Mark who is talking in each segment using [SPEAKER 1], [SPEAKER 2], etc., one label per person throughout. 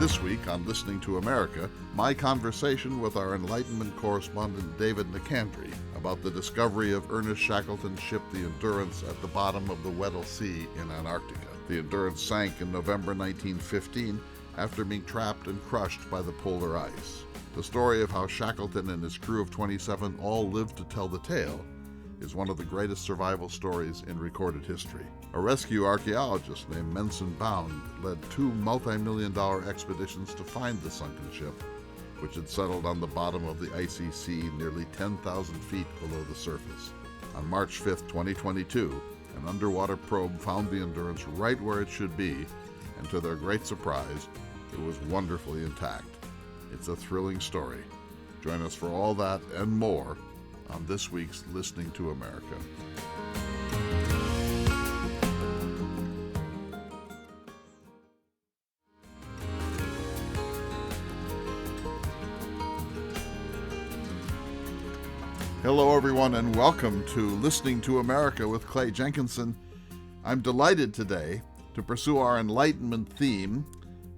[SPEAKER 1] This week on Listening to America, my conversation with our Enlightenment correspondent David Nicandri about the discovery of Ernest Shackleton's ship, the Endurance, at the bottom of the Weddell Sea in Antarctica. The Endurance sank in November 1915 after being trapped and crushed by the polar ice. The story of how Shackleton and his crew of 27 all lived to tell the tale is one of the greatest survival stories in recorded history. A rescue archaeologist named Mensun Bound led two multi-million-dollar expeditions to find the sunken ship, which had settled on the bottom of the icy sea nearly 10,000 feet below the surface. On March 5, 2022, an underwater probe found the Endurance right where it should be, and to their great surprise, it was wonderfully intact. It's a thrilling story. Join us for all that and more on this week's Listening to America. Hello, everyone, and welcome to Listening to America with Clay Jenkinson. I'm delighted today to pursue our Enlightenment theme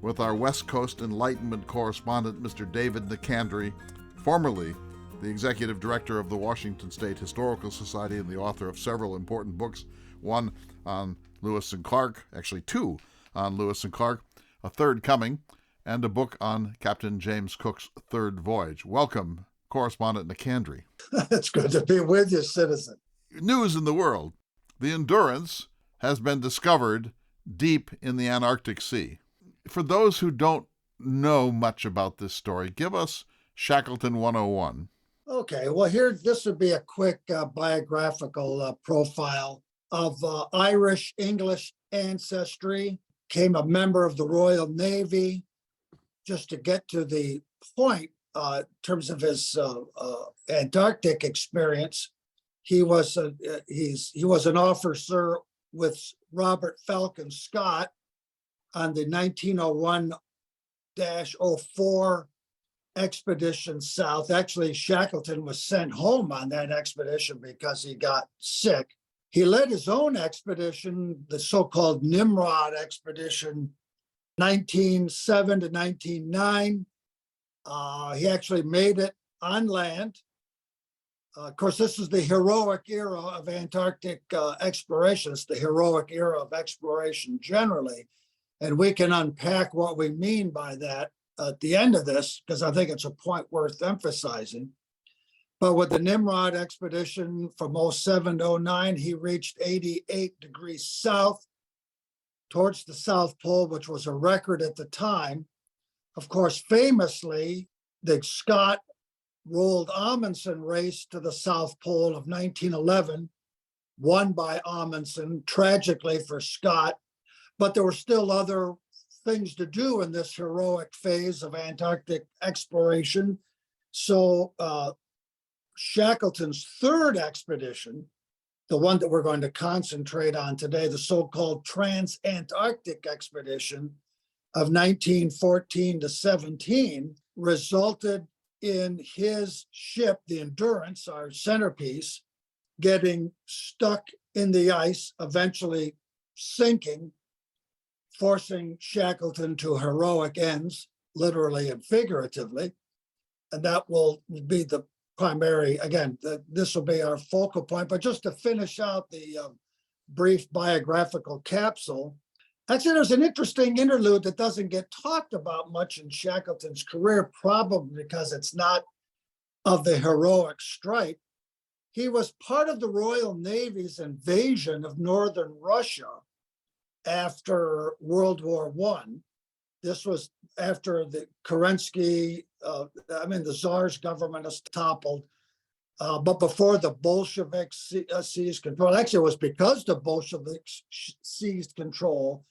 [SPEAKER 1] with our West Coast Enlightenment correspondent, Mr. David Nicandri, formerly the executive director of the Washington State Historical Society and the author of several important books, one on Lewis and Clark, actually two on Lewis and Clark, A Third Coming, and a book on Captain James Cook's third voyage. Welcome, correspondent Nicandri.
[SPEAKER 2] It's good to be with you, citizen.
[SPEAKER 1] News in the world. The Endurance has been discovered deep in the Antarctic Sea. For those who don't know much about this story, give us Shackleton 101.
[SPEAKER 2] Okay, well, this would be a quick biographical profile of Irish-English ancestry, became a member of the Royal Navy. Just to get to the point, in terms of his Antarctic experience, he was an officer with Robert Falcon Scott on the 1901-04 expedition south. Actually, Shackleton was sent home on that expedition because he got sick. He led his own expedition, the so-called Nimrod expedition, 1907 to 1909. He actually made it on land. Of course, this is the heroic era of Antarctic exploration. It's the heroic era of exploration generally. And we can unpack what we mean by that at the end of this, because I think it's a point worth emphasizing. But with the Nimrod expedition from 07 to 09, he reached 88 degrees south towards the South Pole, which was a record at the time. Of course, famously, the Scott Roald Amundsen race to the South Pole of 1911, won by Amundsen, tragically for Scott. But there were still other things to do in this heroic phase of Antarctic exploration. So Shackleton's third expedition, the one that we're going to concentrate on today, the so-called Trans-Antarctic expedition of 1914 to 17, resulted in his ship, the Endurance, our centerpiece, getting stuck in the ice, eventually sinking, forcing Shackleton to heroic ends, literally and figuratively. And that will be the primary, again, this will be our focal point. But just to finish out the brief biographical capsule, actually, there's an interesting interlude that doesn't get talked about much in Shackleton's career, probably because it's not of the heroic stripe. He was part of the Royal Navy's invasion of northern Russia after World War I. This was after the Kerensky, the Tsar's government has toppled, but before the Bolsheviks seized control. Actually, it was because the Bolsheviks seized control.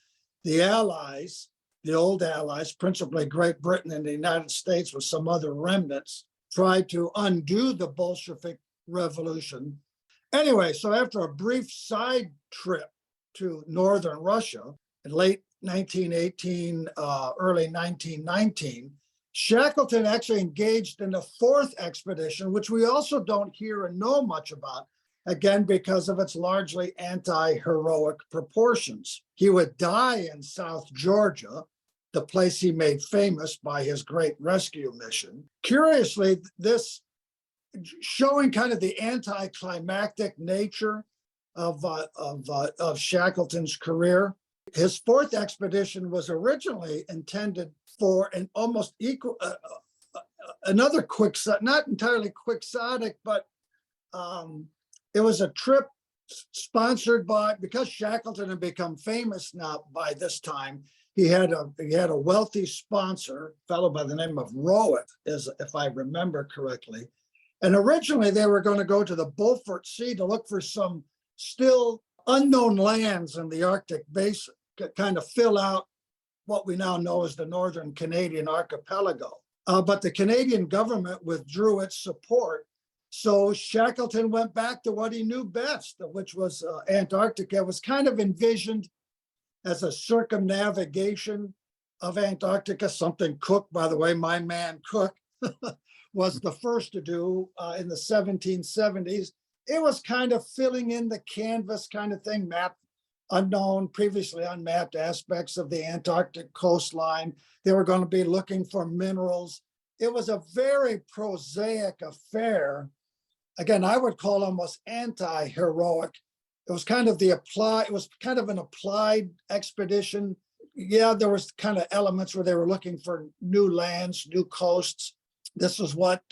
[SPEAKER 2] The Allies, the old Allies, principally Great Britain and the United States with some other remnants, tried to undo the Bolshevik revolution. Anyway, so after a brief side trip to northern Russia in late 1918, early 1919, Shackleton actually engaged in a fourth expedition, which we also don't hear and know much about, again, because of its largely anti-heroic proportions. He would die in South Georgia, the place he made famous by his great rescue mission. Curiously, this showing kind of the anticlimactic nature of Shackleton's career. His fourth expedition was originally intended for an almost equal, another not entirely quixotic, but it was a trip sponsored by, because Shackleton had become famous now by this time. He had a wealthy sponsor, a fellow by the name of Rowett, if I remember correctly. And originally they were going to go to the Beaufort Sea to look for some still unknown lands in the Arctic basin, kind of fill out what we now know as the Northern Canadian archipelago. But the Canadian government withdrew its support. So Shackleton went back to what he knew best, which was Antarctica. It was kind of envisioned as a circumnavigation of Antarctica, something Cook, by the way, my man Cook, was the first to do in the 1770s. It was kind of filling in the canvas kind of thing, previously unmapped aspects of the Antarctic coastline. They were going to be looking for minerals. It was a very prosaic affair. Again, I would call almost anti-heroic. It was kind of an applied expedition. Yeah, there was kind of elements where they were looking for new lands, new coasts. This is what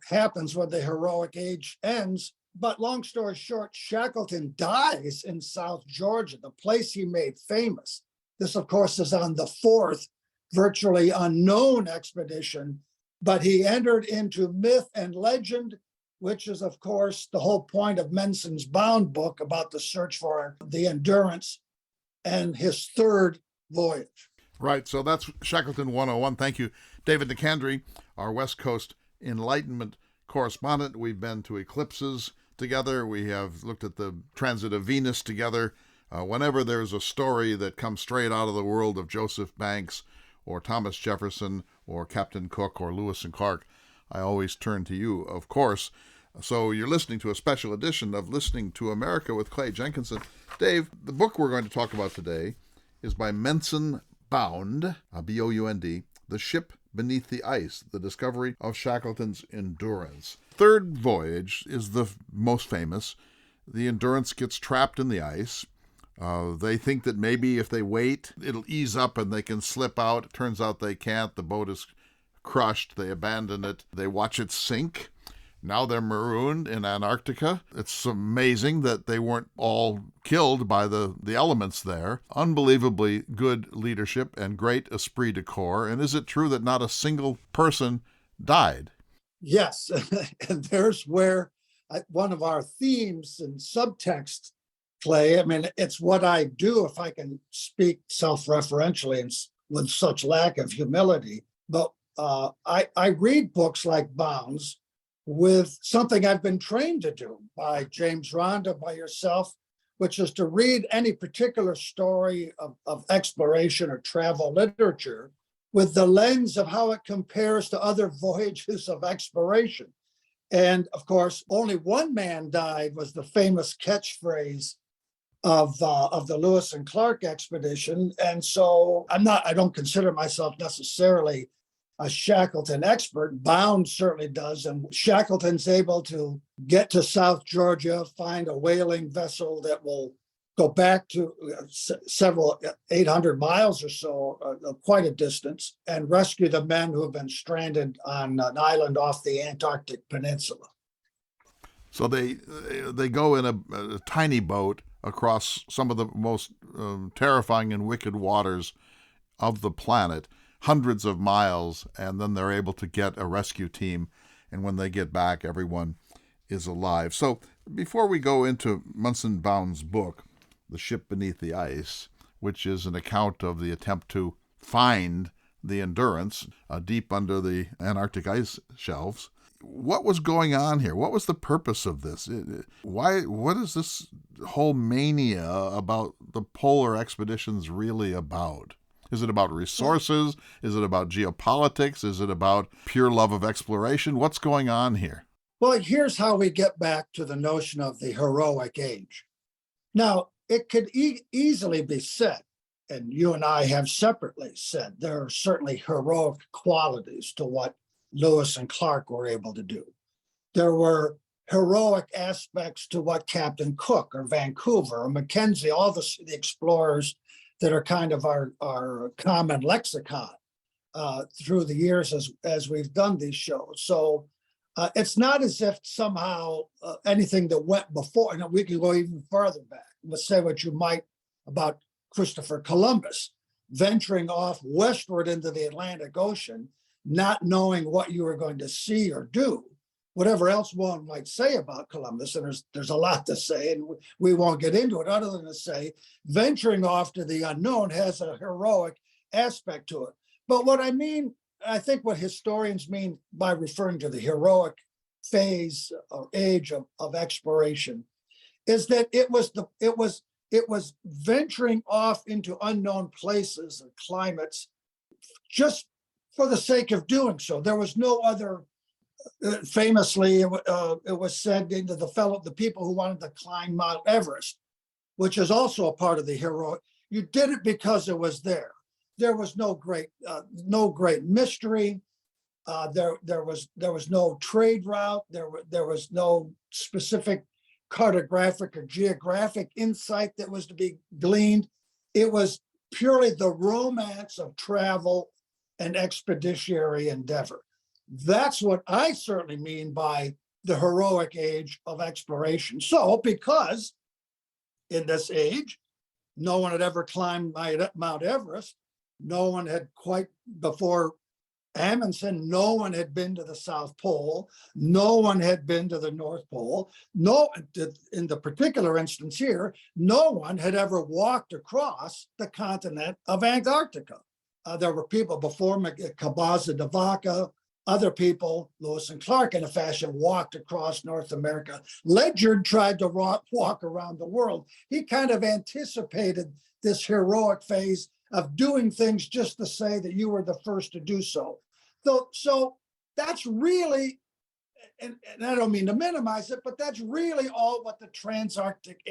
[SPEAKER 2] happens when the heroic age ends. But long story short, Shackleton dies in South Georgia, the place he made famous. This, of course, is on the fourth virtually unknown expedition, but he entered into myth and legend, which is, of course, the whole point of Mensun's Bound book about the search for the Endurance and his third voyage.
[SPEAKER 1] Right, so that's Shackleton 101. Thank you, David Nicandri, our West Coast Enlightenment correspondent. We've been to eclipses together. We have looked at the transit of Venus together. Whenever there's a story that comes straight out of the world of Joseph Banks or Thomas Jefferson or Captain Cook or Lewis and Clark, I always turn to you, of course. So you're listening to a special edition of Listening to America with Clay Jenkinson. Dave, the book we're going to talk about today is by Mensun Bound, B-O-U-N-D, The Ship Beneath the Ice, The Discovery of Shackleton's Endurance. Third voyage is the most famous. The Endurance gets trapped in the ice. They think that maybe if they wait, it'll ease up and they can slip out. It turns out they can't. The boat is crushed. They abandon it. They watch it sink. Now they're marooned in Antarctica. It's amazing that they weren't all killed by the elements there. Unbelievably good leadership and great esprit de corps. And is it true that not a single person died?
[SPEAKER 2] Yes, and there's where one of our themes and subtext, Clay, I mean, it's what I do if I can speak self-referentially and with such lack of humility. But I read books like Bounds with something I've been trained to do by James Rhonda, by yourself, which is to read any particular story of exploration or travel literature with the lens of how it compares to other voyages of exploration. And of course, only one man died was the famous catchphrase of the Lewis and Clark expedition. And so I don't consider myself necessarily a Shackleton expert. Bound certainly does. And Shackleton's able to get to South Georgia, find a whaling vessel that will go back to several 800 miles or so, quite a distance, and rescue the men who have been stranded on an island off the Antarctic Peninsula.
[SPEAKER 1] So they go in a tiny boat across some of the most terrifying and wicked waters of the planet, hundreds of miles, and then they're able to get a rescue team. And when they get back, everyone is alive. So before we go into Mensun Bound's book, The Ship Beneath the Ice, which is an account of the attempt to find the Endurance deep under the Antarctic ice shelves, what was going on here? What was the purpose of this? What is this whole mania about the polar expeditions really about? Is it about resources? Is it about geopolitics? Is it about pure love of exploration? What's going on here?
[SPEAKER 2] Well, here's how we get back to the notion of the heroic age. Now, it could easily be said, and you and I have separately said, there are certainly heroic qualities to what Lewis and Clark were able to do. There were heroic aspects to what Captain Cook or Vancouver or Mackenzie, all the explorers that are kind of our common lexicon through the years as we've done these shows. So it's not as if somehow anything that went before, and we can go even further back. Let's say what you might about Christopher Columbus venturing off westward into the Atlantic Ocean, not knowing what you were going to see or do. Whatever else one might say about Columbus, and there's a lot to say, and we won't get into it other than to say venturing off to the unknown has a heroic aspect to it. But what I mean, I think what historians mean by referring to the heroic phase or age of exploration is that it was venturing off into unknown places and climates just for the sake of doing so. There was no other. Famously, it was said into the people who wanted to climb Mount Everest, which is also a part of the heroic. You did it because it was there. There was no great mystery. There was no trade route. There was no specific cartographic or geographic insight that was to be gleaned. It was purely the romance of travel and expeditionary endeavor. That's what I certainly mean by the heroic age of exploration. So, because in this age, no one had ever climbed Mount Everest, no one had quite before Amundsen, no one had been to the South Pole, no one had been to the North Pole. No, in the particular instance here, no one had ever walked across the continent of Antarctica. There were people before Cabaza de Vaca. Other people, Lewis and Clark in a fashion, walked across North America. Ledyard tried to walk around the world. He kind of anticipated this heroic phase of doing things just to say that you were the first to do so. So that's really, and I don't mean to minimize it, but that's really all what the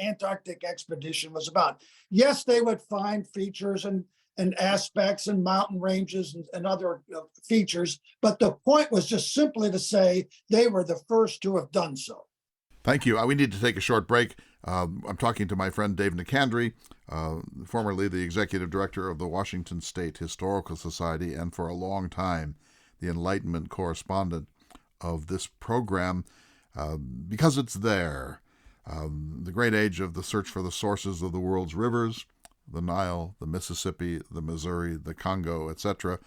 [SPEAKER 2] Antarctic expedition was about. Yes, they would find features and aspects and mountain ranges and other features. But the point was just simply to say they were the first to have done so.
[SPEAKER 1] Thank you. We need to take a short break. I'm talking to my friend David Nicandri, formerly the executive director of the Washington State Historical Society, and for a long time the Enlightenment correspondent of this program, because it's there. The great age of the search for the sources of the world's rivers, the Nile, the Mississippi, the Missouri, the Congo, etc.,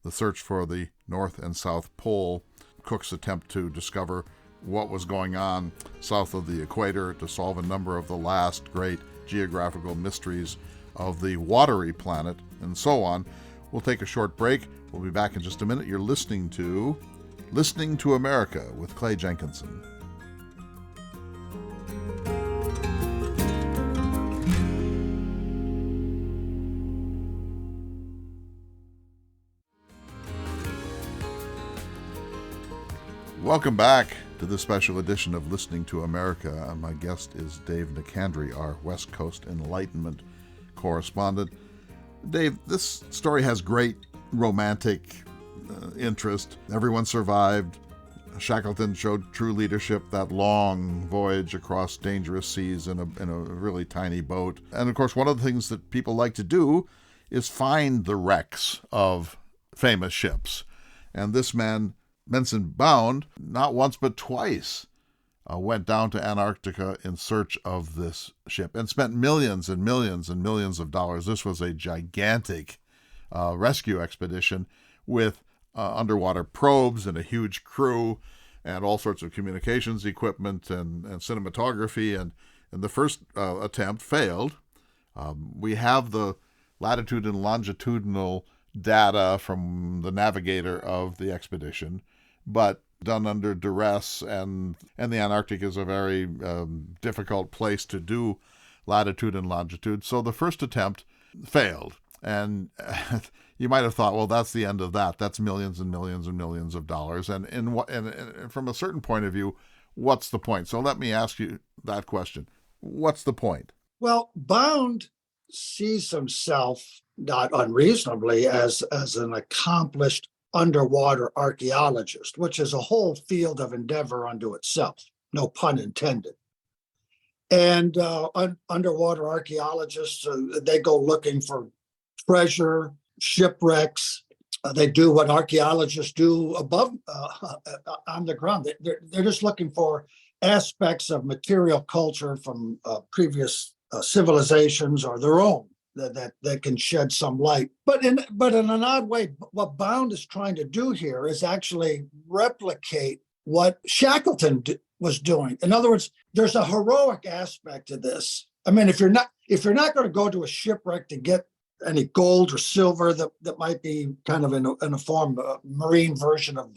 [SPEAKER 1] the search for the North and South Pole, Cook's attempt to discover what was going on south of the equator, to solve a number of the last great geographical mysteries of the watery planet, and so on. We'll take a short break. We'll be back in just a minute. You're listening to America with Clay Jenkinson. Welcome back to this special edition of Listening to America. My guest is Dave Nicandri, our West Coast Enlightenment correspondent. Dave, this story has great romantic interest. Everyone survived. Shackleton showed true leadership, that long voyage across dangerous seas in a really tiny boat. And of course, one of the things that people like to do is find the wrecks of famous ships. And this man, Mensun Bound, not once but twice, went down to Antarctica in search of this ship and spent millions and millions and millions of dollars. This was a gigantic rescue expedition with underwater probes and a huge crew and all sorts of communications equipment and cinematography. And the first attempt failed. We have the latitude and longitudinal data from the navigator of the expedition, but done under duress, and the Antarctic is a very difficult place to do latitude and longitude. So the first attempt failed. And you might have thought, well, that's the end of that. That's millions and millions and millions of dollars. And from a certain point of view, what's the point? So let me ask you that question. What's the point?
[SPEAKER 2] Well, Bound sees himself, not unreasonably, as an accomplished underwater archaeologist, which is a whole field of endeavor unto itself, no pun intended. And underwater archaeologists, they go looking for treasure, shipwrecks. They do what archaeologists do above on the ground. They're just looking for aspects of material culture from previous civilizations or their own that can shed some light. But in an odd way, what Bound is trying to do here is actually replicate what Shackleton was doing. In other words, there's a heroic aspect to this. I mean, if you're not going to go to a shipwreck to get any gold or silver that might be kind of in a form of a marine version of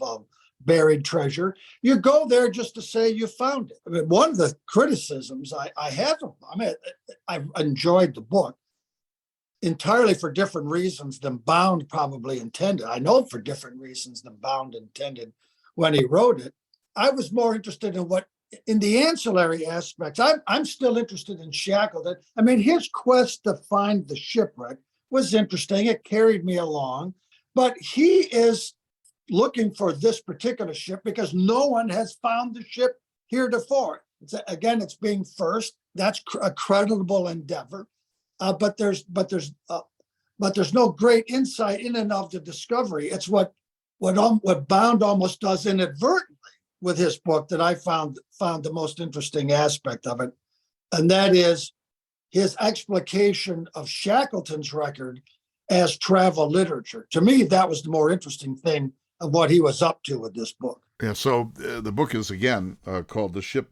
[SPEAKER 2] buried treasure, you go there just to say you found it. I mean, one of the criticisms I have of, I mean, I've enjoyed the book entirely for different reasons than Bound probably intended. I know for different reasons than Bound intended when he wrote it. I was more interested in the ancillary aspects. I'm still interested in Shackleton. I mean, his quest to find the shipwreck was interesting. It carried me along, but he is looking for this particular ship because no one has found the ship heretofore. It's being first. That's a creditable endeavor, but there's no great insight in and of the discovery. It's what Bound almost does inadvertently with his book that I found the most interesting aspect of it, and that is his explication of Shackleton's record as travel literature. To me, that was the more interesting thing of what he was up to with this book.
[SPEAKER 1] Yeah, so the book is, again, called The Ship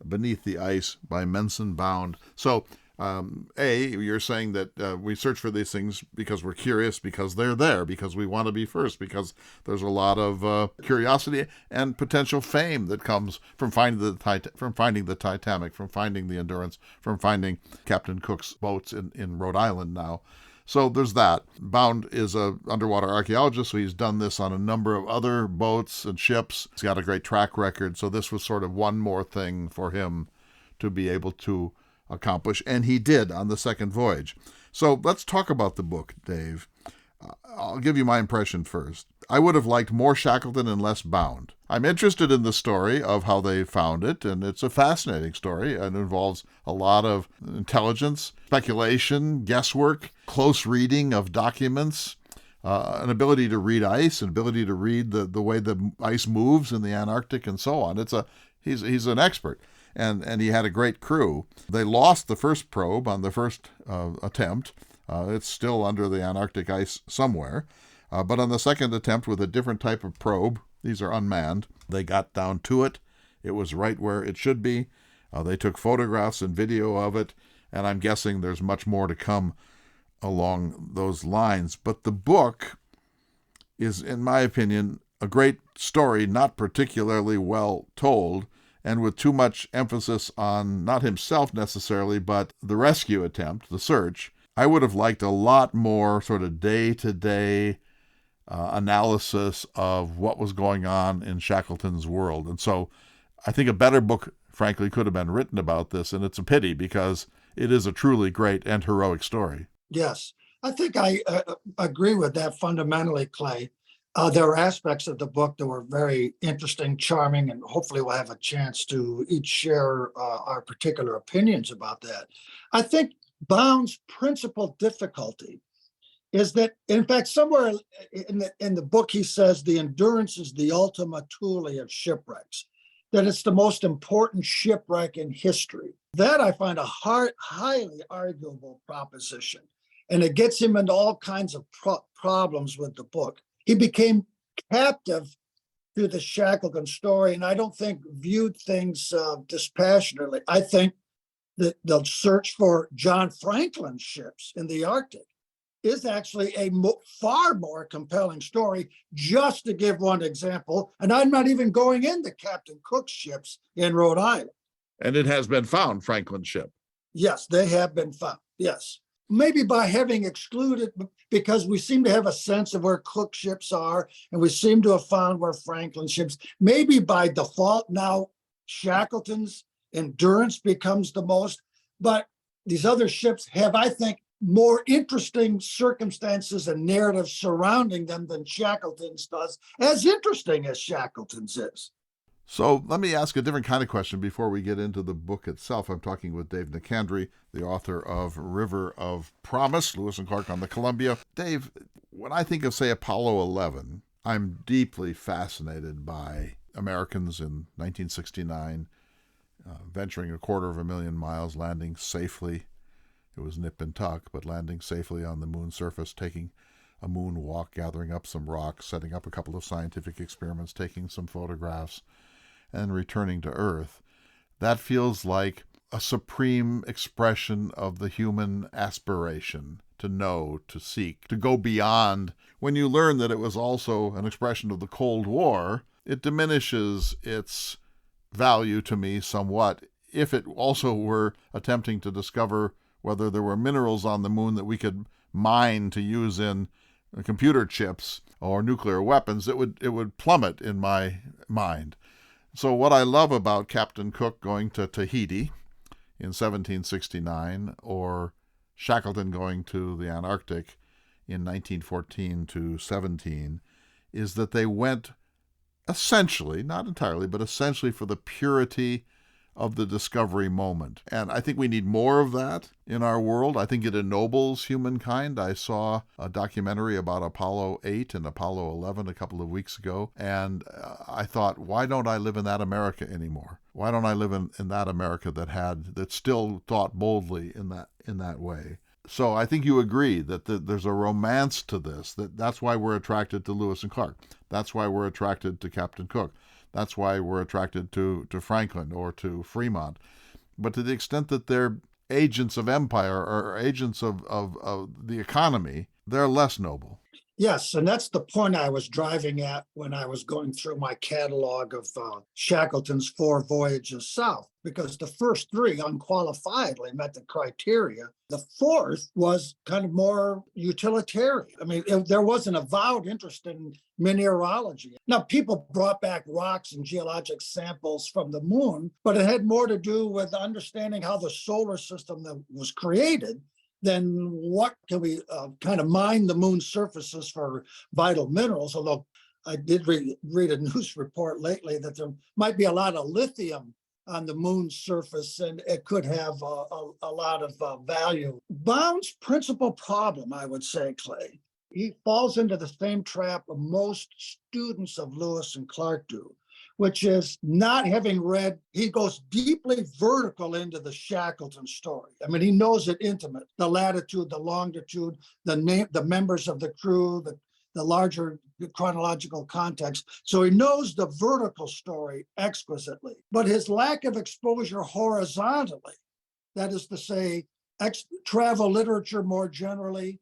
[SPEAKER 1] Beneath the Ice by Mensun Bound. So, you're saying that we search for these things because we're curious, because they're there, because we want to be first, because there's a lot of curiosity and potential fame that comes from finding the Titanic, from finding the Endurance, from finding Captain Cook's boats in Rhode Island now. So there's that. Bound is an underwater archaeologist, so he's done this on a number of other boats and ships. He's got a great track record, so this was sort of one more thing for him to be able to accomplish, and he did on the second voyage. So let's talk about the book, Dave. I'll give you my impression first. I would have liked more Shackleton and less Bound. I'm interested in the story of how they found it, and it's a fascinating story, and involves a lot of intelligence, speculation, guesswork, close reading of documents, an ability to read ice, an ability to read the way the ice moves in the Antarctic, and so on. He's an expert. And he had a great crew. They lost the first probe on the first attempt. It's still under the Antarctic ice somewhere. But on the second attempt with a different type of probe, these are unmanned, they got down to it. It was right where it should be. They took photographs and video of it, and I'm guessing there's much more to come along those lines. But the book is, in my opinion, a great story, not particularly well told, and with too much emphasis on not himself necessarily, but the rescue attempt, the search. I would have liked a lot more sort of day-to-day analysis of what was going on in Shackleton's world. And so I think a better book, frankly, could have been written about this, and it's a pity because it is a truly great and heroic story.
[SPEAKER 2] Yes, I think I agree with that fundamentally, Clay. There are aspects of the book that were very interesting, charming, and hopefully we'll have a chance to each share our particular opinions about that. I think Bound's principal difficulty is that, in fact, somewhere in the book, he says the Endurance is the ultima thule of shipwrecks, that it's the most important shipwreck in history. That I find a highly arguable proposition, and it gets him into all kinds of problems with the book. He became captive to the Shackleton story, and I don't think viewed things dispassionately. I think that the search for John Franklin's ships in the Arctic is actually a far more compelling story, just to give one example. And I'm not even going into Captain Cook's ships in Rhode Island.
[SPEAKER 1] And it has been found, Franklin's ship.
[SPEAKER 2] Yes, they have been found. Yes. Maybe by having excluded, because we seem to have a sense of where Cook ships are, and we seem to have found where Franklin ships, maybe by default now Shackleton's Endurance becomes the most, but these other ships have, I think, more interesting circumstances and narratives surrounding them than Shackleton's does, as interesting as Shackleton's is.
[SPEAKER 1] So let me ask a different kind of question before we get into the book itself. I'm talking with Dave Nicandri, the author of River of Promise, Lewis and Clark on the Columbia. Dave, when I think of, say, Apollo 11, I'm deeply fascinated by Americans in 1969 venturing 250,000 miles, landing safely. It was nip and tuck, but landing safely on the moon's surface, taking a moonwalk, gathering up some rocks, setting up a couple of scientific experiments, taking some photographs, and returning to Earth. That feels like a supreme expression of the human aspiration to know, to seek, to go beyond. When you learn that it was also an expression of the Cold War, it diminishes its value to me somewhat. If it also were attempting to discover whether there were minerals on the moon that we could mine to use in computer chips or nuclear weapons, it would plummet in my mind. So what I love about Captain Cook going to Tahiti in 1769, or Shackleton going to the Antarctic in 1914 to 17, is that they went essentially, not entirely, but essentially for the purity of the discovery moment. And I think we need more of that in our world. I think it ennobles humankind. I saw a documentary about Apollo 8 and Apollo 11 a couple of weeks ago, and I thought, why don't I live in that America anymore? Why don't I live in that America that still thought boldly in that way? So I think you agree that there's a romance to this, that's why we're attracted to Lewis and Clark. That's why we're attracted to Captain Cook. That's why we're attracted to Franklin or to Fremont. But to the extent that they're agents of empire or agents of the economy, they're less noble.
[SPEAKER 2] Yes, and that's the point I was driving at when I was going through my catalog of Shackleton's 4 voyages south, because the first 3 unqualifiedly met the criteria. The 4th was kind of more utilitarian. I mean, there was an avowed interest in mineralogy. Now, people brought back rocks and geologic samples from the moon, but it had more to do with understanding how the solar system that was created than what can we kind of mine the moon's surfaces for vital minerals. Although I did read a news report lately that there might be a lot of lithium on the moon's surface, and it could have a lot of value. Bound's principal problem, I would say, Clay, he falls into the same trap of most students of Lewis and Clark do, which is not having read. He goes deeply vertical into the Shackleton story. I mean, he knows it intimate, the latitude, the longitude, the members of the crew, the larger chronological context. So he knows the vertical story exquisitely, but his lack of exposure horizontally, that is to say, travel literature more generally,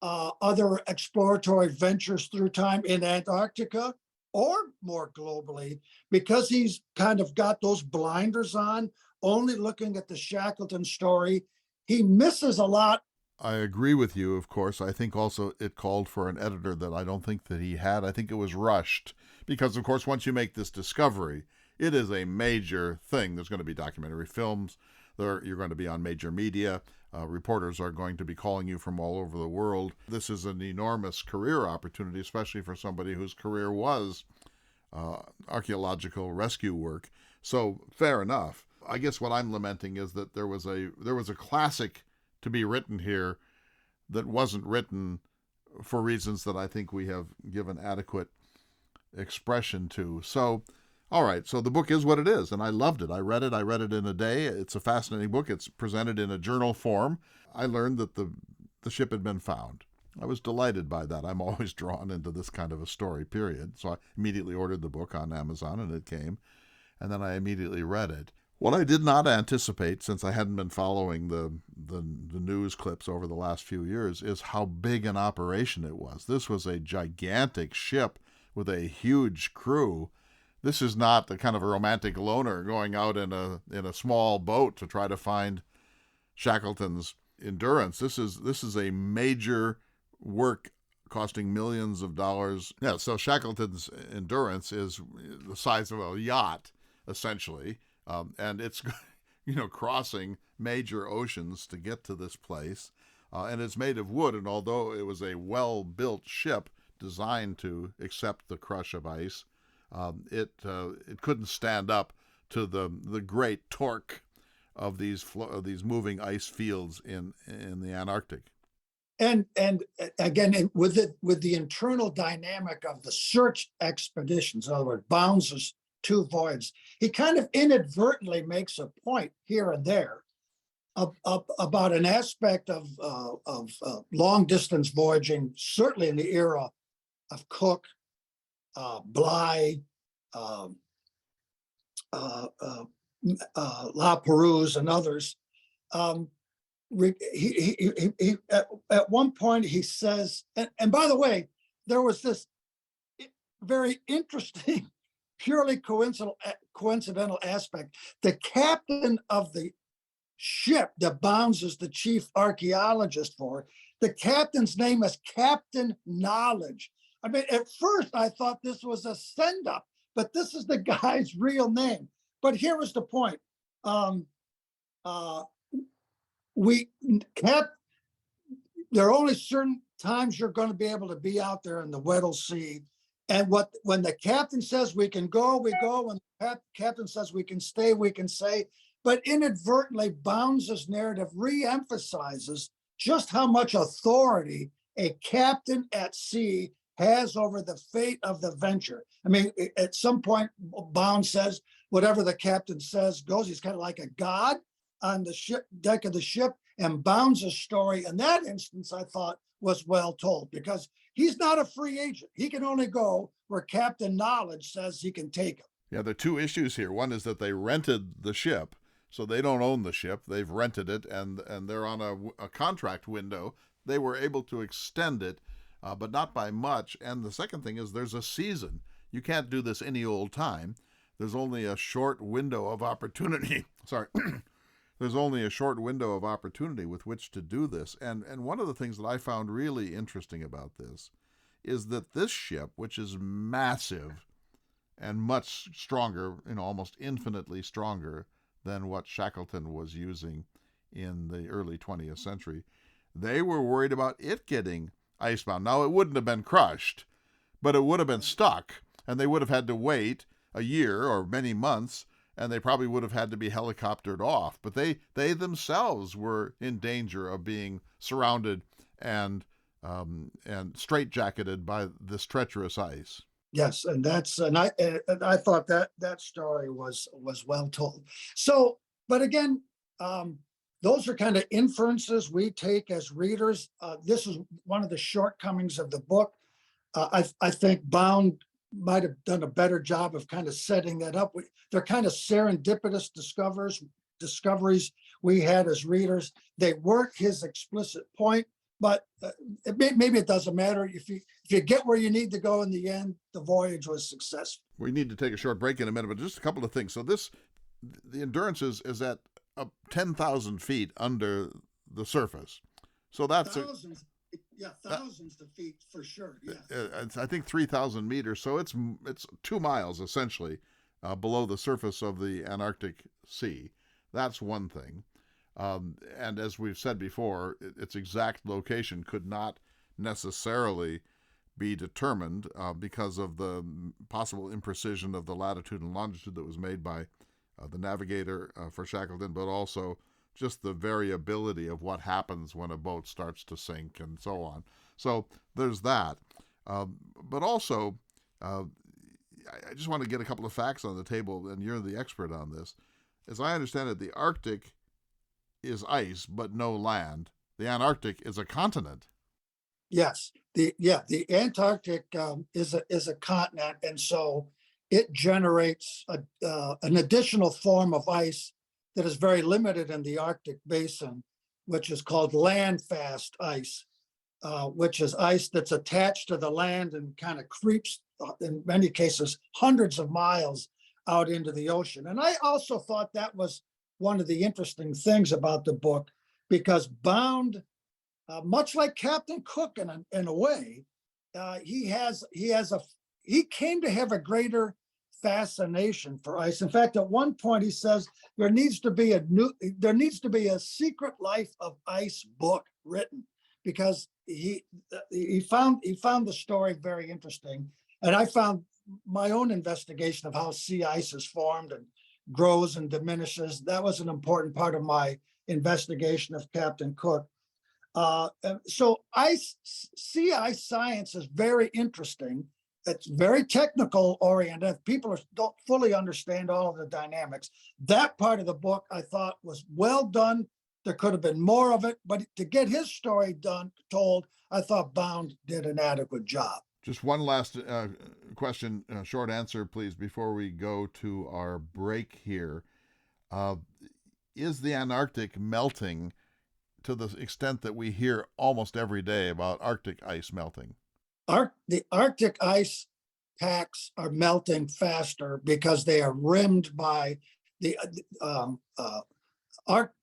[SPEAKER 2] other exploratory ventures through time in Antarctica, or more globally, because he's kind of got those blinders on, only looking at the Shackleton story, he misses a lot.
[SPEAKER 1] I agree with you, of course. I think also it called for an editor that I don't think that he had. I think it was rushed because, of course, once you make this discovery, it is a major thing. There's going to be documentary films. You're going to be on major media. Reporters are going to be calling you from all over the world. This is an enormous career opportunity, especially for somebody whose career was archaeological rescue work. So fair enough. I guess what I'm lamenting is that there was a classic to be written here that wasn't written for reasons that I think we have given adequate expression to. So, all right, so the book is what it is, and I loved it. I read it in a day. It's a fascinating book. It's presented in a journal form. I learned that the ship had been found. I was delighted by that. I'm always drawn into this kind of a story, period. So I immediately ordered the book on Amazon, and it came, and then I immediately read it. What I did not anticipate, since I hadn't been following the news clips over the last few years, is how big an operation it was. This was a gigantic ship with a huge crew. This is not the kind of a romantic loner going out in a small boat to try to find Shackleton's Endurance. This is a major work costing millions of dollars. Yeah, so Shackleton's Endurance is the size of a yacht, essentially, and it's crossing major oceans to get to this place. and it's made of wood. And although it was a well-built ship designed to accept the crush of ice, it couldn't stand up to the great torque of these moving ice fields in the Antarctic.
[SPEAKER 2] And again, with the internal dynamic of the search expeditions, in other words, Bound's two voyages, he kind of inadvertently makes a point here and there about an aspect of long distance voyaging, certainly in the era of Cook, Bligh, La Perouse, and others. He at one point he says, and by the way, there was this very interesting, purely coincidental aspect. The captain of the ship that Bounds is the chief archaeologist for, the captain's name is Captain Knowledge. I mean, at first I thought this was a send-up, but this is the guy's real name. But here is the point. There are only certain times you're going to be able to be out there in the Weddell Sea. And when the captain says we can go, we go. When the captain says we can stay, we can stay. But inadvertently, Bounds' narrative re-emphasizes just how much authority a captain at sea has over the fate of the venture. I mean, at some point, Bounds says, whatever the captain says goes. He's kind of like a god on the deck of the ship. And Bounds' story in that instance, I thought, was well told, because he's not a free agent. He can only go where Captain Knowledge says he can take him.
[SPEAKER 1] Yeah, there are two issues here. One is that they rented the ship, so they don't own the ship. They've rented it, and they're on a contract window. They were able to extend it, but not by much. And the second thing is there's a season. You can't do this any old time. There's only a short window of opportunity. Sorry. There's only a short window of opportunity with which to do this. And one of the things that I found really interesting about this is that this ship, which is massive and much stronger, almost infinitely stronger than what Shackleton was using in the early 20th century, they were worried about it getting icebound. Now, it wouldn't have been crushed, but it would have been stuck, and they would have had to wait a year or many months, and they probably would have had to be helicoptered off. But they themselves were in danger of being surrounded and straitjacketed by this treacherous ice.
[SPEAKER 2] Yes, and I thought that story was well told. So, but again, those are kind of inferences we take as readers. This is one of the shortcomings of the book. I think Bound might have done a better job of kind of setting that up. They're kind of serendipitous discoveries we had as readers. They weren't his explicit point, but maybe it doesn't matter. If you get where you need to go in the end, the voyage was successful.
[SPEAKER 1] We need to take a short break in a minute, but just a couple of things. So the Endurance is at 10,000 feet under the surface. So that's
[SPEAKER 2] thousands of feet for sure. Yeah,
[SPEAKER 1] it's, I think 3,000 meters. So it's 2 miles essentially below the surface of the Antarctic Sea. That's one thing. And as we've said before, its exact location could not necessarily be determined because of the possible imprecision of the latitude and longitude that was made by the navigator for Shackleton, but also just the variability of what happens when a boat starts to sink and so on. So there's that. But also, I just want to get a couple of facts on the table, and you're the expert on this. As I understand it, the Arctic is ice, but no land. The Antarctic is a continent.
[SPEAKER 2] Yes. The Antarctic is a continent, and so it generates an additional form of ice that is very limited in the Arctic basin, which is called land-fast ice, which is ice that's attached to the land and kind of creeps, in many cases, hundreds of miles out into the ocean. And I also thought that was one of the interesting things about the book, because Bound, much like Captain Cook in a way, he came to have a greater fascination for ice. In fact, at one point he says there needs to be a Secret Life of Ice book written, because he found the story very interesting. And I found my own investigation of how sea ice is formed and grows and diminishes. That was an important part of my investigation of Captain Cook. So sea ice science is very interesting. It's very technical oriented. People don't fully understand all of the dynamics. That part of the book I thought was well done. There could have been more of it, but to get his story told, I thought Bound did an adequate job.
[SPEAKER 1] Just one last question, short answer, please, before we go to our break here. Is the Antarctic melting to the extent that we hear almost every day about Arctic ice melting?
[SPEAKER 2] The Arctic ice packs are melting faster because they are rimmed by the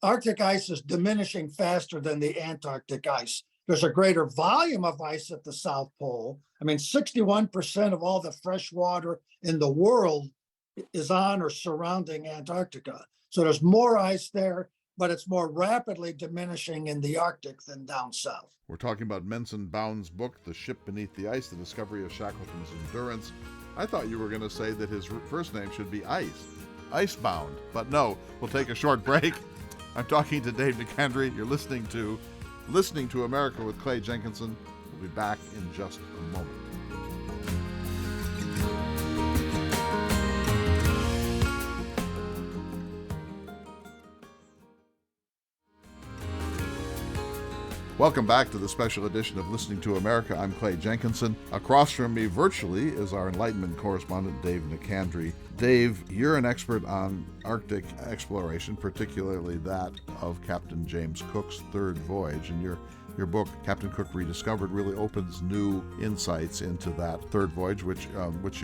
[SPEAKER 2] Arctic ice is diminishing faster than the Antarctic ice. There's a greater volume of ice at the South Pole. I mean, 61% of all the fresh water in the world is on or surrounding Antarctica. So there's more ice there, but it's more rapidly diminishing in the Arctic than down south.
[SPEAKER 1] We're talking about Mensun Bound's book, The Ship Beneath the Ice, The Discovery of Shackleton's Endurance. I thought you were going to say that his first name should be Ice, Icebound. But no, we'll take a short break. I'm talking to Dave Nicandri. You're listening to America with Clay Jenkinson. We'll be back in just a moment. Welcome back to the special edition of Listening to America. I'm Clay Jenkinson. Across from me virtually is our Enlightenment correspondent, Dave Nicandri. Dave, you're an expert on Arctic exploration, particularly that of Captain James Cook's third voyage, and your book, Captain Cook Rediscovered, really opens new insights into that third voyage, which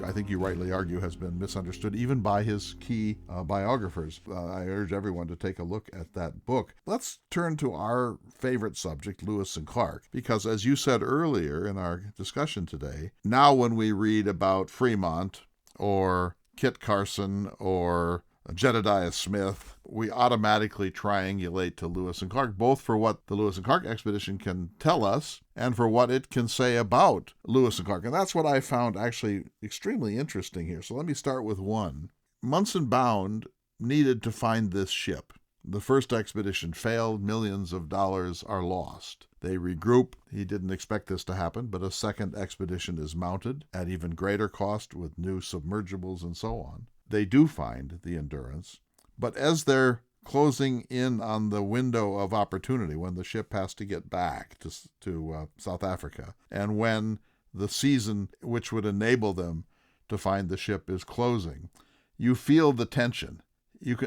[SPEAKER 1] I think you rightly argue has been misunderstood even by his key biographers. I urge everyone to take a look at that book. Let's turn to our favorite subject, Lewis and Clark, because as you said earlier in our discussion today, now when we read about Fremont or Kit Carson or Jedediah Smith, we automatically triangulate to Lewis and Clark, both for what the Lewis and Clark expedition can tell us and for what it can say about Lewis and Clark. And that's what I found actually extremely interesting here. So let me start with one. Mensun Bound needed to find this ship. The first expedition failed. Millions of dollars are lost. They regroup. He didn't expect this to happen, but a second expedition is mounted at even greater cost with new submergibles and so on. They do find the Endurance, but as they're closing in on the window of opportunity, when the ship has to get back to South Africa, and when the season which would enable them to find the ship is closing, you feel the tension.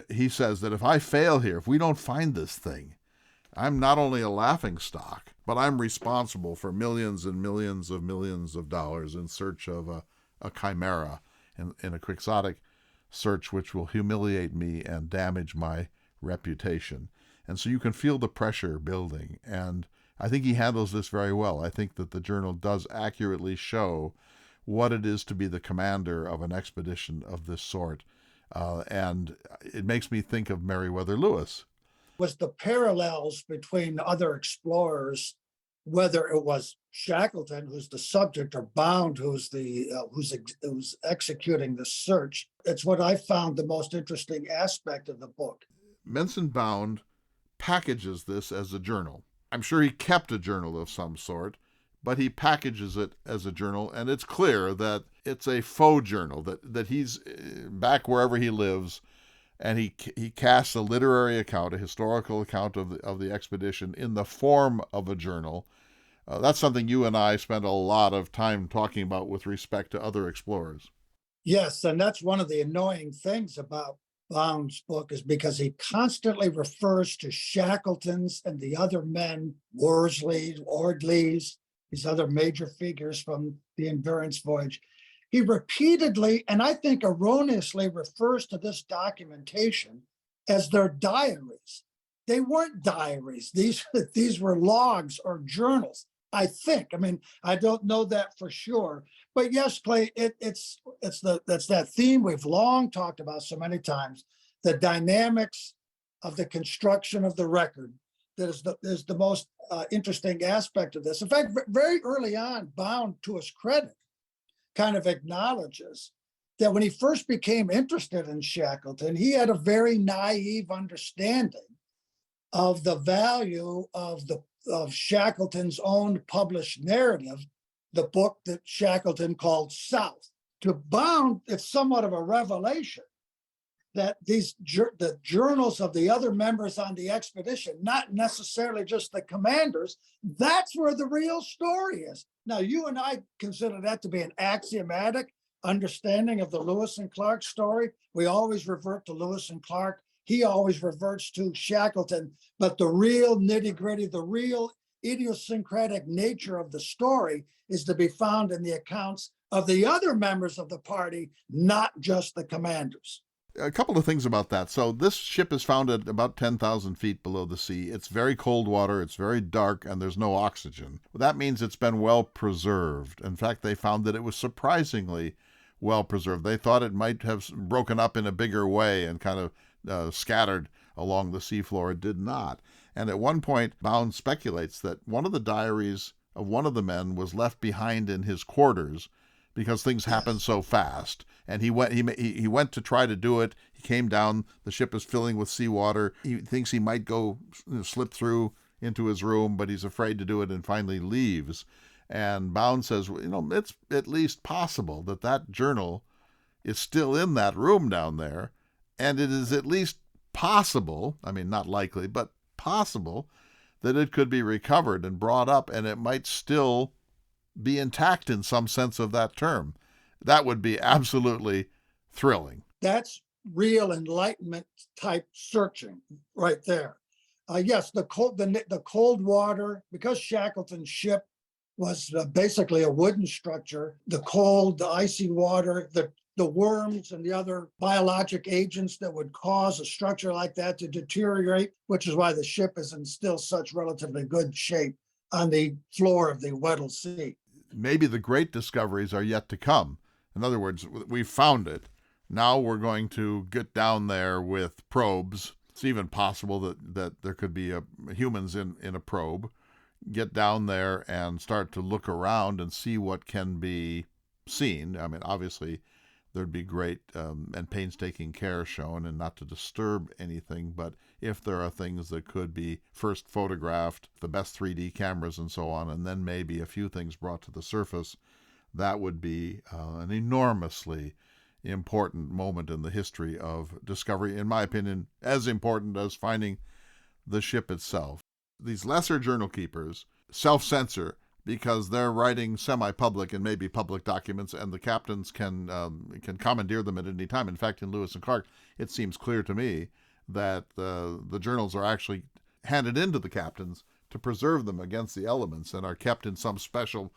[SPEAKER 1] He says that if I fail here, if we don't find this thing, I'm not only a laughingstock, but I'm responsible for millions and millions of dollars in search of a chimera, in a quixotic search which will humiliate me and damage my reputation. And so you can feel the pressure building. And I think he handles this very well. I think that the journal does accurately show what it is to be the commander of an expedition of this sort. And it makes me think of Meriwether Lewis.
[SPEAKER 2] Was the parallels between other explorers, whether it was Shackleton, who's the subject, or Bound, who's executing the search. It's what I found the most interesting aspect of the book.
[SPEAKER 1] Mensun Bound packages this as a journal. I'm sure he kept a journal of some sort, but he packages it as a journal, and it's clear that it's a faux journal, that he's back wherever he lives, and he casts a literary account, a historical account of the expedition in the form of a journal. That's something you and I spend a lot of time talking about with respect to other explorers.
[SPEAKER 2] Yes, and that's one of the annoying things about Bound's book, is because he constantly refers to Shackleton's and the other men, Worsley, Ordleys, these other major figures from the Endurance voyage. He repeatedly, and I think erroneously, refers to this documentation as their diaries. They weren't diaries. These were logs or journals, I think. I mean, I don't know that for sure. But yes, Clay, it's that theme we've long talked about so many times, the dynamics of the construction of the record, that is the most interesting aspect of this. In fact, very early on, Bound, to his credit, kind of acknowledges that when he first became interested in Shackleton, he had a very naive understanding of the value of Shackleton's own published narrative, the book that Shackleton called South. To Bound, it's somewhat of a revelation that the journals of the other members on the expedition, not necessarily just the commanders, that's where the real story is. Now, you and I consider that to be an axiomatic understanding of the Lewis and Clark story. We always revert to Lewis and Clark. He always reverts to Shackleton. But the real nitty-gritty, the real idiosyncratic nature of the story is to be found in the accounts of the other members of the party, not just the commanders.
[SPEAKER 1] A couple of things about that. So this ship is found at about 10,000 feet below the sea. It's very cold water, it's very dark, and there's no oxygen. That means it's been well preserved. In fact, they found that it was surprisingly well preserved. They thought it might have broken up in a bigger way and kind of scattered along the seafloor. It did not. And at one point, Bound speculates that one of the diaries of one of the men was left behind in his quarters because things happened so fast. And he went to try to do it. He came down. The ship is filling with seawater. He thinks he might go slip through into his room, but he's afraid to do it and finally leaves. And Bound says, it's at least possible that that journal is still in that room down there. And it is at least possible, I mean, not likely, but possible that it could be recovered and brought up, and it might still be intact in some sense of that term. That would be absolutely thrilling.
[SPEAKER 2] That's real Enlightenment type searching right there. Yes, the cold water, because Shackleton's ship was basically a wooden structure, the cold, the icy water, the worms and the other biologic agents that would cause a structure like that to deteriorate, which is why the ship is in still such relatively good shape on the floor of the Weddell Sea.
[SPEAKER 1] Maybe the great discoveries are yet to come. In other words, we found it. Now we're going to get down there with probes. It's even possible that there could be humans in a probe. Get down there and start to look around and see what can be seen. I mean, obviously, there'd be great and painstaking care shown and not to disturb anything. But if there are things that could be first photographed, the best 3D cameras and so on, and then maybe a few things brought to the surface, that would be an enormously important moment in the history of discovery, in my opinion, as important as finding the ship itself. These lesser journal keepers self-censor because they're writing semi-public and maybe public documents, and the captains can commandeer them at any time. In fact, in Lewis and Clark, it seems clear to me that the journals are actually handed in to the captains to preserve them against the elements and are kept in some special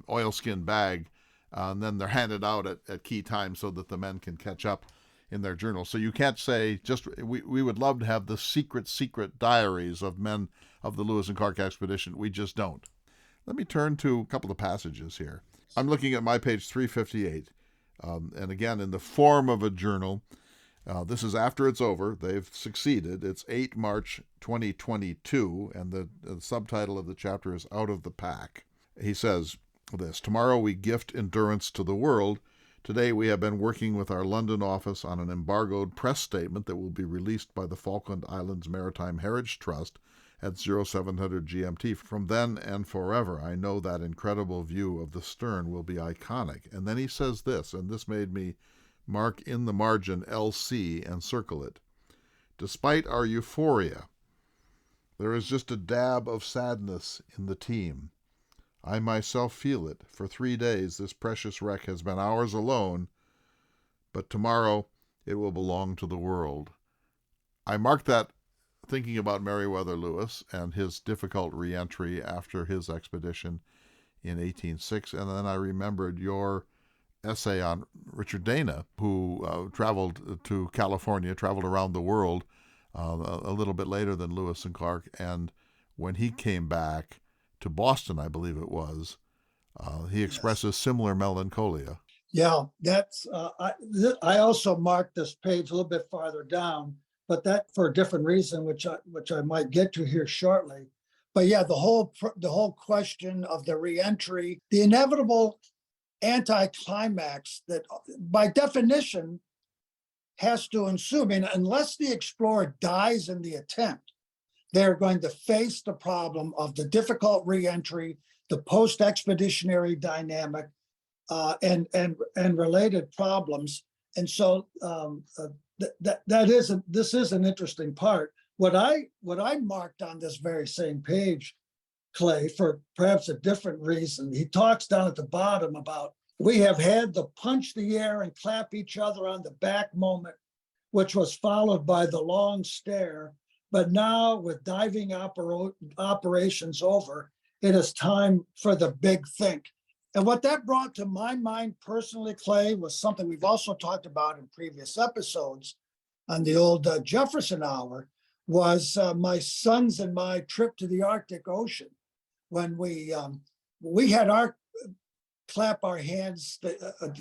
[SPEAKER 1] oilskin bag, and then they're handed out at key times so that the men can catch up in their journals. So you can't say we would love to have the secret diaries of men of the Lewis and Clark expedition. We just don't. Let me turn to a couple of passages here. I'm looking at my page 358, and again, in the form of a journal. This is after it's over. They've succeeded. It's 8 March 2022, and the subtitle of the chapter is Out of the Pack. He says this: tomorrow we gift endurance to the world. Today we have been working with our London office on an embargoed press statement that will be released by the Falkland Islands Maritime Heritage Trust at 0700 GMT. From then and forever, I know that incredible view of the stern will be iconic. And then he says this, and this made me mark in the margin LC and circle it. Despite our euphoria, there is just a dab of sadness in the team. I myself feel it. For 3 days, this precious wreck has been ours alone, but tomorrow it will belong to the world. I marked that thinking about Meriwether Lewis and his difficult re-entry after his expedition in 1806, and then I remembered your essay on Richard Dana, who traveled to California, traveled around the world a little bit later than Lewis and Clark, and when he came back to Boston, I believe it was, he expresses similar melancholia.
[SPEAKER 2] Yeah, that's. I also marked this page a little bit farther down but that for a different reason, which I might get to here shortly. But yeah, the whole question of the reentry, the inevitable anticlimax that by definition has to ensue. I mean, unless the explorer dies in the attempt, they're going to face the problem of the difficult reentry, the post-expeditionary dynamic, and related problems. And so this is an interesting part. What I marked on this very same page, Clay, for perhaps a different reason, he talks down at the bottom about we have had the punch the air and clap each other on the back moment, which was followed by the long stare. But now, with diving operations over, it is time for the big think. And what that brought to my mind personally, Clay, was something we've also talked about in previous episodes on the old Jefferson Hour, was my sons and my trip to the Arctic Ocean, when we had our clap our hands,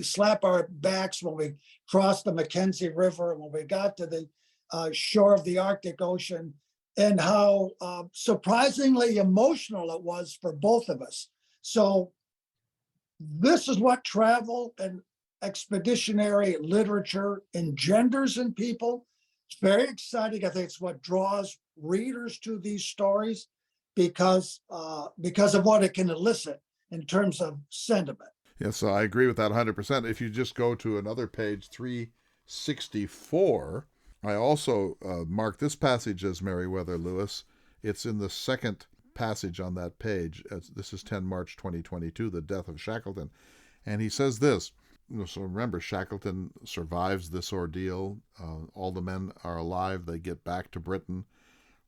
[SPEAKER 2] slap our backs when we crossed the Mackenzie River, and when we got to the shore of the Arctic Ocean, and how surprisingly emotional it was for both of us. So this is what travel and expeditionary literature engenders in people. It's very exciting. I think it's what draws readers to these stories because of what it can elicit in terms of sentiment.
[SPEAKER 1] Yes, I agree with that 100%. If you just go to another page, 364, I also marked this passage as Meriwether Lewis. It's in the second passage on that page. This is 10 March 2022, the death of Shackleton. And he says this. So remember, Shackleton survives this ordeal. All the men are alive. They get back to Britain.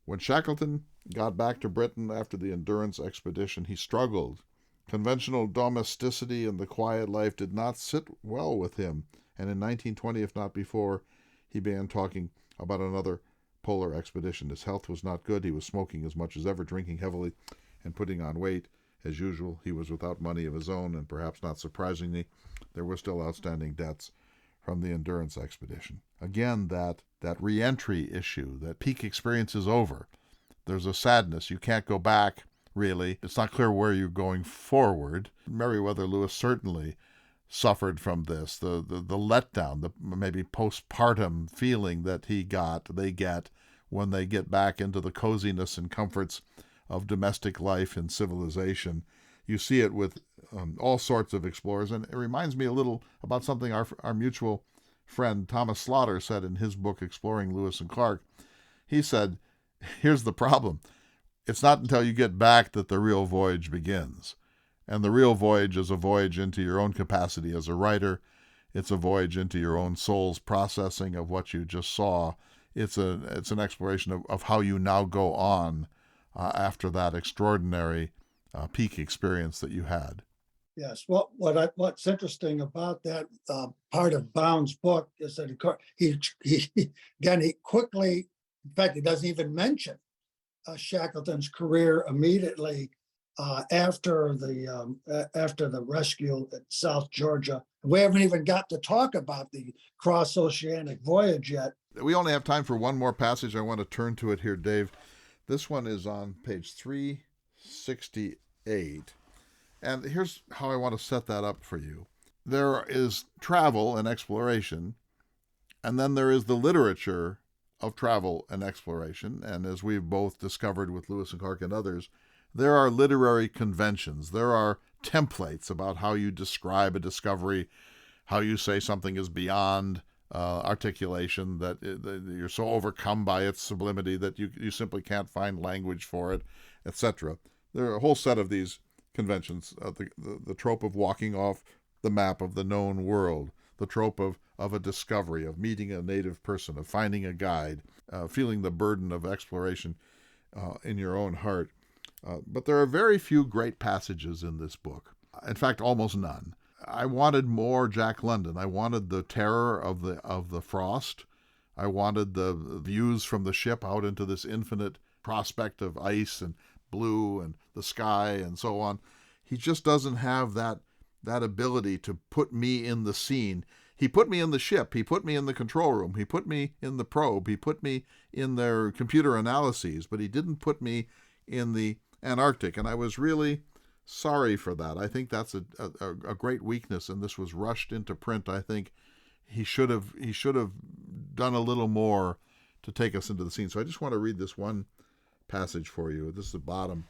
[SPEAKER 1] When Shackleton got back to Britain after the Endurance expedition, he struggled. Conventional domesticity and the quiet life did not sit well with him, and in 1920, if not before, he began talking about another polar expedition. His health was not good. He was smoking as much as ever, drinking heavily, and putting on weight. As usual, he was without money of his own, and perhaps not surprisingly, there were still outstanding debts from the Endurance expedition. Again, that re-entry issue, that peak experience is over. There's a sadness. You can't go back, really. It's not clear where you're going forward. Meriwether Lewis certainly suffered from this. The letdown, the maybe postpartum feeling that they get when they get back into the coziness and comforts of domestic life and civilization. You see it with all sorts of explorers, and it reminds me a little about something our mutual friend Thomas Slaughter said in his book, Exploring Lewis and Clark. He said, here's the problem. It's not until you get back that the real voyage begins. And the real voyage is a voyage into your own capacity as a writer. It's a voyage into your own soul's processing of what you just saw. It's an exploration of how you now go on after that extraordinary peak experience that you had.
[SPEAKER 2] Yes. What's interesting about that part of Bound's book is that he quickly, in fact, he doesn't even mention Shackleton's career immediately after the rescue at South Georgia. We haven't even got to talk about the cross-oceanic voyage yet.
[SPEAKER 1] We only have time for one more passage. I want to turn to it here, Dave. This one is on page 368. And here's how I want to set that up for you. There is travel and exploration, and then there is the literature of travel and exploration. And as we've both discovered with Lewis and Clark and others, there are literary conventions. There are templates about how you describe a discovery, how you say something is beyond articulation, that you're so overcome by its sublimity that you simply can't find language for it, etc. There are a whole set of these conventions. The trope of walking off the map of the known world, the trope of a discovery, of meeting a native person, of finding a guide, feeling the burden of exploration in your own heart. But there are very few great passages in this book. In fact, almost none. I wanted more Jack London. I wanted the terror of the frost. I wanted the views from the ship out into this infinite prospect of ice and blue and the sky and so on. He just doesn't have that ability to put me in the scene. He put me in the ship. He put me in the control room. He put me in the probe. He put me in their computer analyses, but he didn't put me in the Antarctic. And I was really sorry for that. I think that's a great weakness, and this was rushed into print. I think he should have done a little more to take us into the scene. So I just want to read this one passage for you. This is the bottom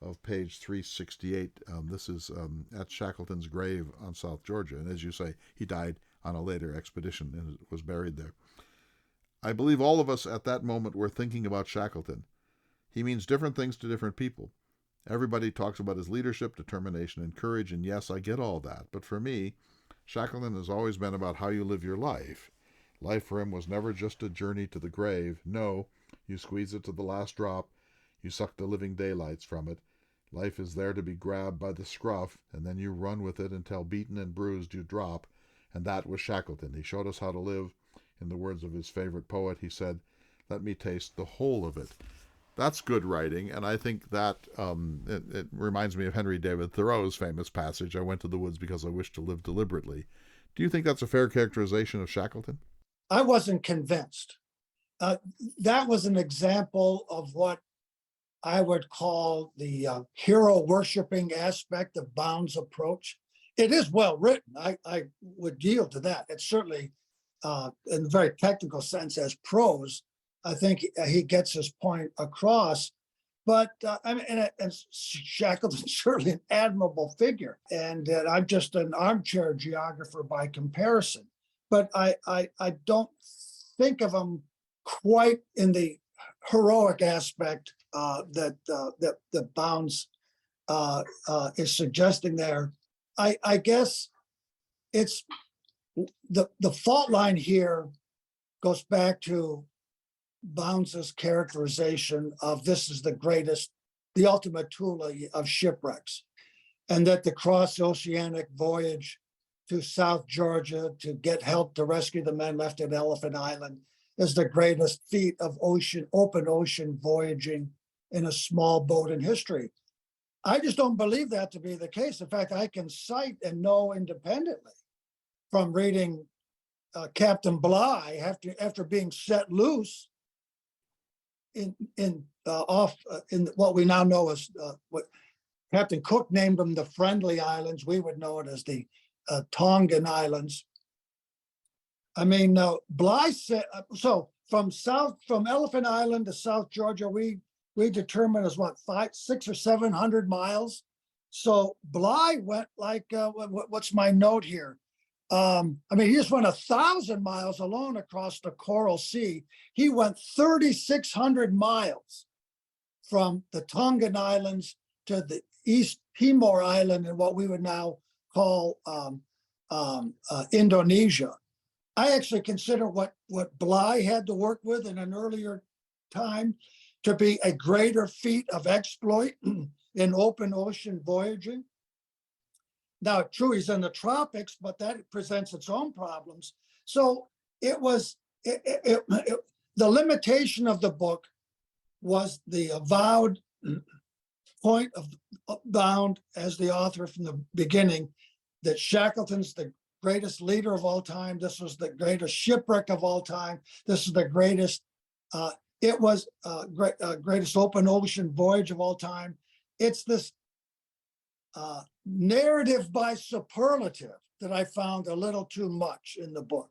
[SPEAKER 1] of page 368. This is at Shackleton's grave on South Georgia. And as you say, he died on a later expedition and was buried there. I believe all of us at that moment were thinking about Shackleton. He means different things to different people. Everybody talks about his leadership, determination, and courage, and yes, I get all that. But for me, Shackleton has always been about how you live your life. Life for him was never just a journey to the grave. No, you squeeze it to the last drop. You suck the living daylights from it. Life is there to be grabbed by the scruff, and then you run with it until beaten and bruised you drop. And that was Shackleton. He showed us how to live. In the words of his favorite poet, he said, "Let me taste the whole of it." That's good writing, and I think that it reminds me of Henry David Thoreau's famous passage, "I went to the woods because I wished to live deliberately." Do you think that's a fair characterization of Shackleton?
[SPEAKER 2] I wasn't convinced. That was an example of what I would call the hero worshiping aspect of Bound's approach. It is well written. I would yield to that. It's certainly, in a very technical sense, as prose, I think he gets his point across. But I mean, and Shackleton's certainly an admirable figure, and I'm just an armchair geographer by comparison. But I don't think of him quite in the heroic aspect that Bounds is suggesting there. I guess it's the fault line here goes back to Bounds's characterization of this is the ultimate tool of shipwrecks, and that the cross-oceanic voyage to South Georgia to get help to rescue the men left at Elephant Island is the greatest feat of open ocean voyaging in a small boat in history. I just don't believe that to be the case. In fact, I can cite and know independently from reading Captain Bligh after being set loose in what we now know as what Captain Cook named them the Friendly Islands. We would know it as the Tongan Islands. I mean, Bligh said so. From Elephant Island to South Georgia, we determined as what 600 or 700 miles. So Bligh went like what's my note here? I mean, he just went 1,000 miles alone across the Coral Sea. He went 3,600 miles from the Tongan Islands to the East Timor Island and what we would now call Indonesia. I actually consider what Bligh had to work with in an earlier time to be a greater feat of exploit in open ocean voyaging. Now, true, he's in the tropics, but that presents its own problems. So it was the limitation of the book was the avowed point of Bound as the author from the beginning that Shackleton's the greatest leader of all time. This was the greatest shipwreck of all time. This is the greatest. It was greatest open ocean voyage of all time. It's this narrative by superlative that I found a little too much in the book.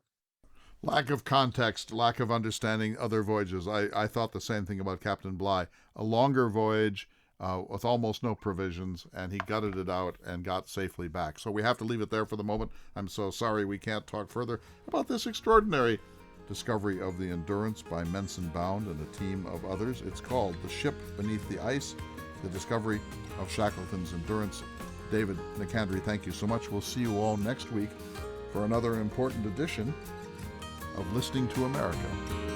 [SPEAKER 1] Lack of context, lack of understanding other voyages. I thought the same thing about Captain Bligh. A longer voyage with almost no provisions, and he gutted it out and got safely back. So we have to leave it there for the moment. I'm so sorry we can't talk further about this extraordinary discovery of the Endurance by Mensun Bound and a team of others. It's called The Ship Beneath the Ice, the discovery of Shackleton's Endurance. David Nicandri, thank you so much. We'll see you all next week for another important edition of Listening to America.